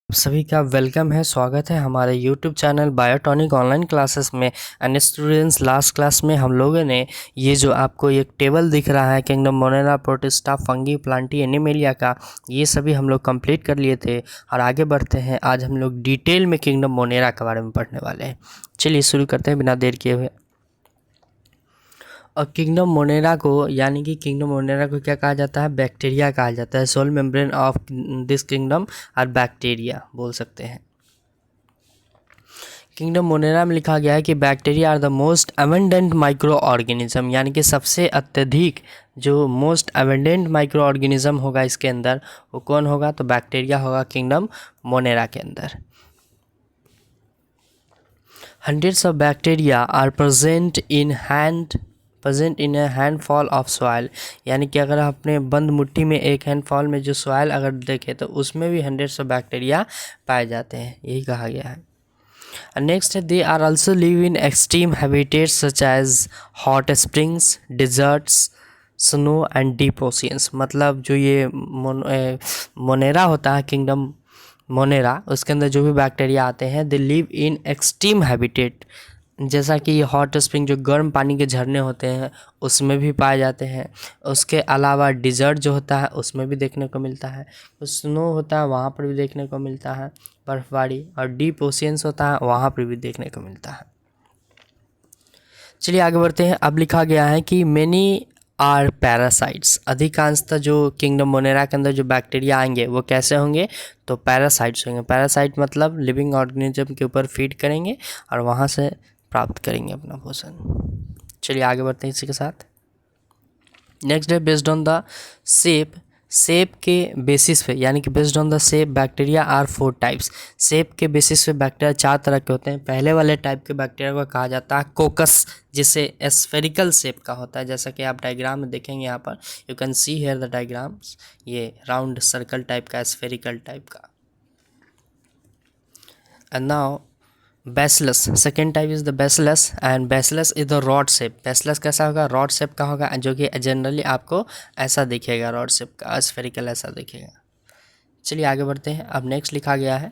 सभी का वेलकम है, स्वागत है हमारे YouTube channel Biotonic online classes में। एंड स्टूडेंट्स, लास्ट क्लास में हम लोगों ने ये जो आपको एक टेबल दिख रहा है kingdom Monera, protista, fungi, Plantae, animalia का, ये सभी हम लोग कंप्लीट कर लिए थे। और आगे बढ़ते हैं, आज हम लोग डिटेल में किंगडम मोनेरा के बारे में पढ़ने वाले हैं। चलिए शुरू करते हैं बिना देर किए हुए। और किंगडम मोनेरा को यानी कि किंगडम मोनेरा को क्या कहा जाता है? बैक्टीरिया कहा जाता है। Sole membrane of this kingdom are bacteria बोल सकते हैं। किंगडम मोनेरा में लिखा गया है कि bacteria are the most abundant microorganism, यानी कि सबसे अत्यधिक जो मोस्ट अबंडेंट माइक्रो ऑर्गेनिज्म होगा इसके अंदर, वो कौन होगा? तो बैक्टीरिया होगा किंगडम मोनेरा के अंदर। Hundreds of bacteria are present in a handful of soil, यानी कि अगर आप अपने बंद मुट्ठी में एक हैंडफॉल में जो सॉइल अगर देखें तो उसमें भी हंड्रेड्स ऑफ बैक्टीरिया पाए जाते हैं, यही कहा गया है। नेक्स्ट है, they are also live in extreme habitats such as hot springs, deserts, snow and deep oceans. मतलब जो ये मोनेरा होता है, किंगडम मोनेरा, उसके अंदर जो भी बैक्टीरिया आते हैं दे लिव इन एक्सट्रीम हैबिटेट, जैसा कि ये हॉट स्प्रिंग जो गर्म पानी के झरने होते हैं उसमें भी पाए जाते हैं। उसके अलावा डिज़र्ट जो होता है उसमें भी देखने को मिलता है, स्नो होता है वहाँ पर भी देखने को मिलता है, बर्फबारी, और डीप ओशियंस होता है वहाँ पर भी देखने को मिलता है। चलिए आगे बढ़ते हैं। अब लिखा गया है कि मेनी आर पैरासाइट्स, अधिकांशतः जो किंगडम मोनेरा के अंदर जो बैक्टीरिया आएंगे वो कैसे होंगे? तो पैरासाइट्स होंगे। पैरासाइट मतलब लिविंग ऑर्गेनिज्म के ऊपर फीड करेंगे और वहाँ से प्राप्त करेंगे अपना भोजन। चलिए आगे बढ़ते हैं इसी के साथ। नेक्स्ट है, based on the shape, shape के बेसिस पे, यानी कि based on the shape bacteria are 4 types. Shape के बेसिस पे बैक्टीरिया 4 तरह के होते हैं। पहले वाले टाइप के बैक्टीरिया को कहा जाता है कोकस, जिसे स्फेरिकल शेप का होता है, जैसा कि आप डायग्राम में देखेंगे यहाँ पर, you can see here the diagrams, ये राउंड सर्कल टाइप का, स्फेरिकल टाइप का। And now bacillus, second type is the bacillus, and bacillus is the rod shape. Bacillus कैसा होगा? रॉड शेप का होगा, जो कि जनरली आपको ऐसा दिखेगा, रॉड शेप का, स्फेरिकल ऐसा दिखेगा। चलिए आगे बढ़ते हैं। अब नेक्स्ट लिखा गया है,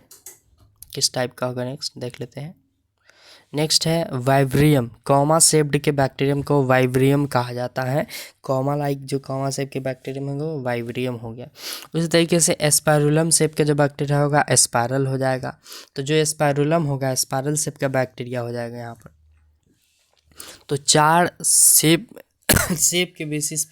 किस टाइप का होगा नेक्स्ट देख लेते हैं। नेक्स्ट है वाइब्रियम, कॉमा शेप्ड के बैक्टीरियम को वाइब्रियम कहा जाता है। कॉमा लाइक जो कॉमा शेप के बैक्टीरियम होंगे वो वाइब्रियम हो गया। उसी तरीके से एस्पायरुलम शेप का जो बैक्टीरिया होगा एस्पायरल हो जाएगा। तो जो एस्पायरुलम होगा एस्पायरल शेप का बैक्टीरिया हो जाएगा यहाँ पर। तो 4 शेप शेप के बेसिस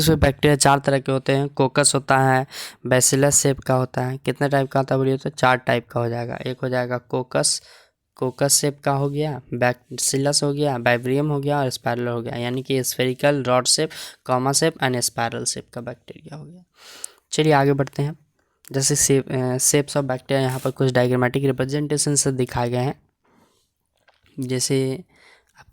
पे बैक्टीरिया 4 तरह के होते हैं। कोकस होता है, बैसिलस शेप का होता है, कितने टाइप का होता है बोलिए? तो 4 टाइप का हो जाएगा। एक हो जाएगा कोकस, कोकस शेप का हो गया, बैसिलस हो गया, वाइब्रियम हो गया और स्पाइरल हो गया, यानी कि spherical, rod shape, comma shape and spiral shape का बैक्टीरिया हो गया। चलिए आगे बढ़ते हैं। जैसे शेप्स ऑफ बैक्टीरिया यहाँ पर कुछ डायग्रामेटिक रिप्रेजेंटेशन से दिखाए गए हैं। जैसे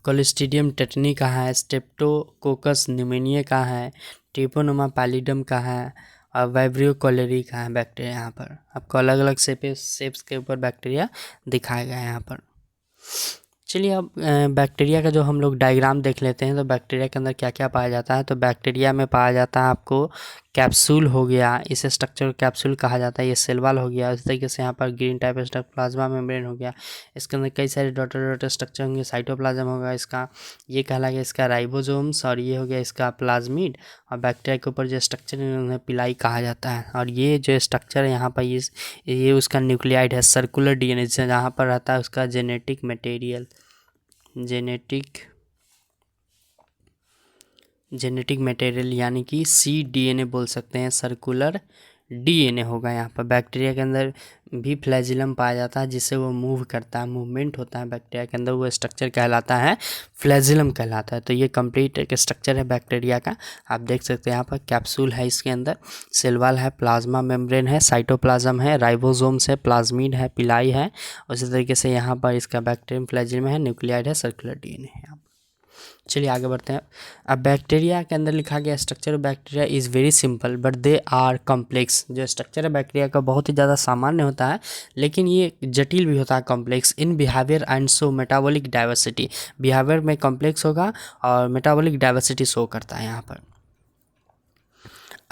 क्लोस्ट्रीडियम टेटनी का है, स्ट्रेप्टोकोकस न्यूमोनिया का है, ट्रिपोनोमा पैलिडम का है और वाइब्रियो कोलेरी का है बैक्टीरिया। यहाँ पर आपको अलग अलग शेप्स के ऊपर बैक्टीरिया दिखाया गया है यहाँ पर। चलिए अब बैक्टीरिया का जो हम लोग डायग्राम देख लेते हैं। तो बैक्टीरिया के अंदर क्या क्या पाया जाता है? तो बैक्टीरिया में पाया जाता है आपको कैप्सूल हो गया, इस स्ट्रक्चर को कैप्सूल कहा जाता है। ये सेल वॉल हो गया, इस तरीके से यहाँ पर green type structure plasma membrane हो गया। इसके अंदर कई सारे डॉटर डॉटर स्ट्रक्चर होंगे। साइटोप्लाज्म होगा इसका, ये कहलाएगा इसका राइबोसोम्स, और ये हो गया इसका प्लाज्मिड। और बैक्टीरिया के ऊपर जो स्ट्रक्चर है उन्हें पिलाई कहा जाता है। और ये जो स्ट्रक्चर है यहाँ पर ये उसका न्यूक्लियाइड है, सर्कुलर डीएनए जहाँ पर रहता है उसका जेनेटिक मटेरियल, जेनेटिक मटेरियल, यानी कि cDNA बोल सकते हैं, सर्कुलर डीएनए होगा यहाँ पर। बैक्टीरिया के अंदर भी फ्लैजिलम पाया जाता है जिससे वो मूव करता है, मूवमेंट होता है बैक्टीरिया के अंदर, वो स्ट्रक्चर कहलाता है फ्लैजिलम कहलाता है। तो ये कंप्लीट एक स्ट्रक्चर है बैक्टीरिया का। आप देख सकते हैं यहाँ पर कैप्सूल है, इसके अंदर सेल वॉल है, प्लाज्मा मेम्ब्रेन है, साइटोप्लाज्म है, राइबोसोम्स है, प्लाज्मिड है, पिलाई है। उसी तरीके से यहाँ पर इसका बैक्टीरियम फ्लैजिलम है, न्यूक्लियाइड है, सर्कुलर डीएनए है यहाँ पर। चलिए आगे बढ़ते हैं। अब बैक्टीरिया के अंदर लिखा गया structure of bacteria is very simple but they are complex. जो स्ट्रक्चर है बैक्टीरिया का बहुत ही ज़्यादा सामान्य होता है, लेकिन ये जटिल भी होता है, complex in behaviour and show metabolic diversity. Behaviour में कॉम्प्लेक्स होगा और मेटाबॉलिक डाइवर्सिटी शो करता है यहाँ पर।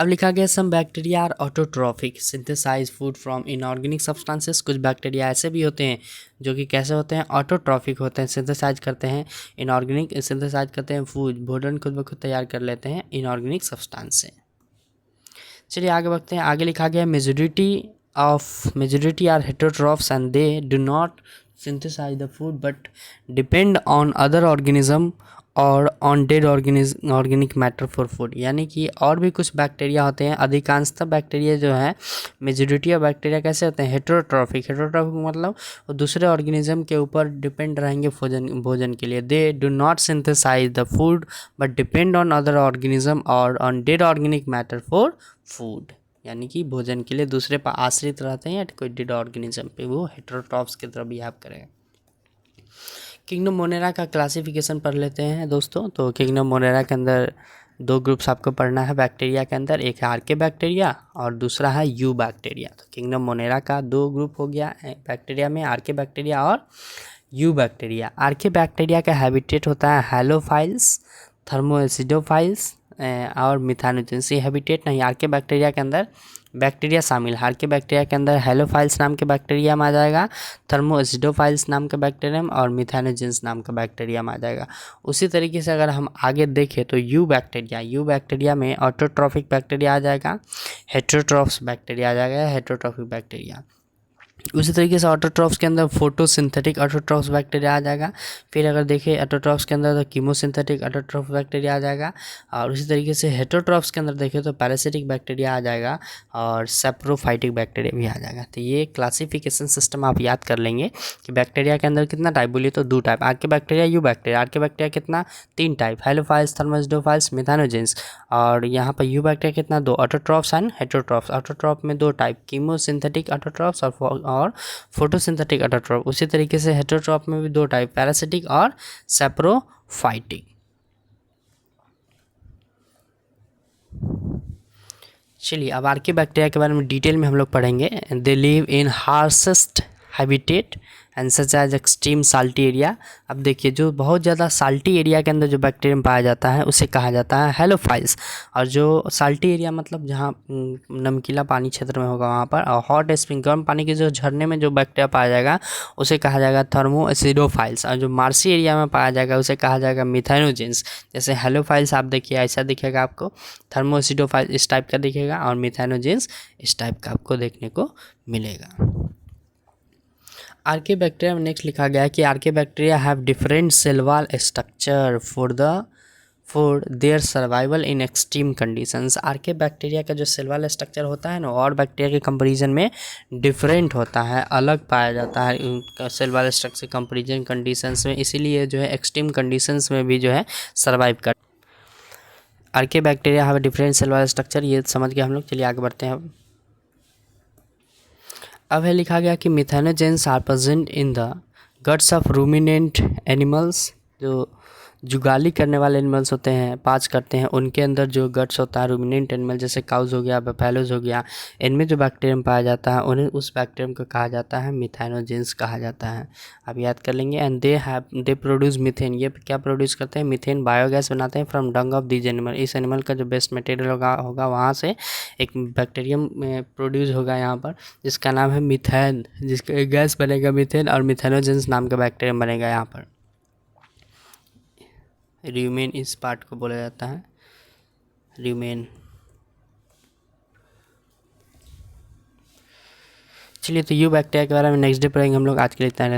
अब लिखा गया some bacteria are autotrophic synthesize food from inorganic substances. कुछ बैक्टीरिया ऐसे भी होते हैं जो कि कैसे होते हैं, ऑटोट्रॉफिक होते हैं, सिंथेसाइज करते हैं इनऑर्गेनिक, सिंथेसाइज करते हैं फूड, भोजन खुद ब खुद तैयार कर लेते हैं इनऑर्गेनिक सब्सटेंस से। चलिए आगे बढ़ते हैं। आगे लिखा गया majority are heterotrophs and they do not synthesize the food but depend on other organism और on dead organic matter for food. यानी कि और भी कुछ बैक्टीरिया होते हैं, अधिकांशतः बैक्टीरिया जो है, मेजोरिटी ऑफ बैक्टीरिया कैसे होते हैं, हेटेरोट्रॉफिक मतलब वो दूसरे ऑर्गेनिज्म के ऊपर डिपेंड रहेंगे भोजन के लिए। They do not synthesize the food but depend on other organism और on dead organic matter for food. यानी कि भोजन के लिए दूसरे पर आश्रित रहते हैं या कोई डेड ऑर्गेनिज्म पे, वो हेटेरोट्रॉफ्स की तरह बिहेव करेगा। किंगडम मोनेरा का क्लासिफिकेशन पढ़ लेते हैं दोस्तों। तो किंगडम मोनेरा के अंदर दो ग्रुप्स आपको पढ़ना है बैक्टीरिया के अंदर, एक है आर्के बैक्टीरिया और दूसरा है यू बैक्टीरिया। तो किंगडम मोनेरा का दो ग्रुप हो गया बैक्टीरिया में, आर्के बैक्टीरिया और यू बैक्टीरिया। आर्के बैक्टीरिया का हैबिटेट होता है हैलोफाइल्स, थर्मोएसिडोफाइल्स और मिथानोजेंस। ये हैबिटेट नहीं, आर्के बैक्टीरिया के अंदर बैक्टीरिया शामिल है। आर्के बैक्टीरिया के अंदर हेलोफाइल्स नाम के बैक्टीरिया में आ जाएगा, थर्मोएसिडोफाइल्स नाम के बैक्टीरियम और मिथानोजेंस नाम का बैक्टीरिया में आ जाएगा। उसी तरीके से अगर हम आगे देखें तो यू बैक्टीरिया में ऑटोट्रॉफिक बैक्टीरिया आ जाएगा, हेटेरोट्रॉफ्स बैक्टीरिया आ जाएगा, हेटेरोट्रॉफिक बैक्टीरिया। उसी तरीके से ऑटोट्रॉफ्स के अंदर फोटोसिंथेटिक ऑटोट्रॉफ्स बैक्टीरिया आ जाएगा। फिर अगर देखें ऑटोट्रॉफ्स के अंदर तो कीमोसिंथेटिक ऑटोट्रॉफ बैक्टीरिया आ जाएगा। और उसी तरीके से हेटेरोट्रॉफ्स के अंदर देखें तो पैरासिटिक बैक्टीरिया आ जाएगा और सेप्रोफाइटिक बैक्टीरिया भी आ जाएगा। तो ये क्लासिफिकेशन सिस्टम आप याद कर लेंगे कि बैक्टीरिया के अंदर कितना टाइप, बोलिए तो 2 type, archaebacteria, eubacteria. Archaebacteria कितना, 3 टाइप, हेलोफाइल्स, थर्मोएसिडोफाइल्स, मिथानोजेंस। और यहाँ पर यू बैक्टीरिया कितना, 2, ऑटोट्रॉफ्स एंड हेटेरोट्रॉफ्स। ऑटोट्रॉफ में 2 टाइप, कीमोसिंथेटिक ऑटोट्रॉफ्स और फोटोसिंथेटिक ऑटोट्रॉफ। उसी तरीके से हेटेरोट्रॉफ में भी 2 टाइप, पैरासिटिक और सेप्रोफाइटिक। चलिए अब आर्के बैक्टीरिया के बारे में डिटेल में हम लोग पढ़ेंगे। They live in harshest habitat and such as extreme salty area. अब देखिए जो बहुत ज़्यादा साल्टी एरिया के अंदर जो बैक्टीरियम पाया जाता है उसे कहा जाता है हेलोफाइल्स। और जो साल्टी एरिया मतलब जहाँ नमकीला पानी क्षेत्र में होगा वहाँ पर, और हॉट स्प्रिंग गर्म पानी के जो झरने में जो बैक्टीरिया पाया जाएगा उसे कहा जाएगा थर्मोएसिडोफाइल्स। और जो मार्सी एरिया में पाया जाएगा उसे कहा जाएगा मिथानोजेंस। जैसे हेलोफाइल्स आप देखिए ऐसा दिखेगा आपको, थर्मोएसिडोफाइल इस टाइप का दिखेगा और मिथानोजेंस इस टाइप का आपको देखने को मिलेगा। आर्के बैक्टीरिया में नेक्स्ट लिखा गया है कि archaebacteria have different cell wall structure for their survival in extreme conditions. Archaebacteria का जो सेल वॉल स्ट्रक्चर होता है ना, और बैक्टीरिया के कंपैरिजन में डिफरेंट होता है, अलग पाया जाता है इनका cell wall structure comparison conditions में, इसीलिए जो है एक्सट्रीम कंडीशंस में भी जो है सर्वाइव कर। Archaebacteria have different cell wall structure, ये समझ गए हम लोग। चलिए आगे बढ़ते हैं। अब है लिखा गया कि methanogens are present in the guts of ruminant animals. जो जुगाली करने वाले एनिमल्स होते हैं, पाँच करते हैं, उनके अंदर जो गट्स होता है, रूमिनेंट एनिमल जैसे काउज हो गया, बफेलोज हो गया, इनमें जो बैक्टीरियम पाया जाता है उन्हें उस बैक्टीरियम को कहा जाता है मिथानोजेंस कहा जाता है। आप याद कर लेंगे। And they produce methane. ये क्या प्रोड्यूस करते हैं, मीथेन बायोगैस बनाते हैं from Dang of these animal. इस एनिमल का जो बेस्ट मटेरियल होगा वहाँ से एक बैक्टीरियम प्रोड्यूस होगा यहाँ पर, जिसका नाम है मीथेन, जिसका गैस बनेगा मीथेन और मिथानोजेंस नाम का बैक्टीरियम बनेगा यहाँ पर। र्यूमेन इस पार्ट को बोला जाता है र्यूमेन। चलिए तो यू बैक्टीरिया के बारे में नेक्स्ट डे पढ़ेंगे हम लोग। आज के लिए इतना।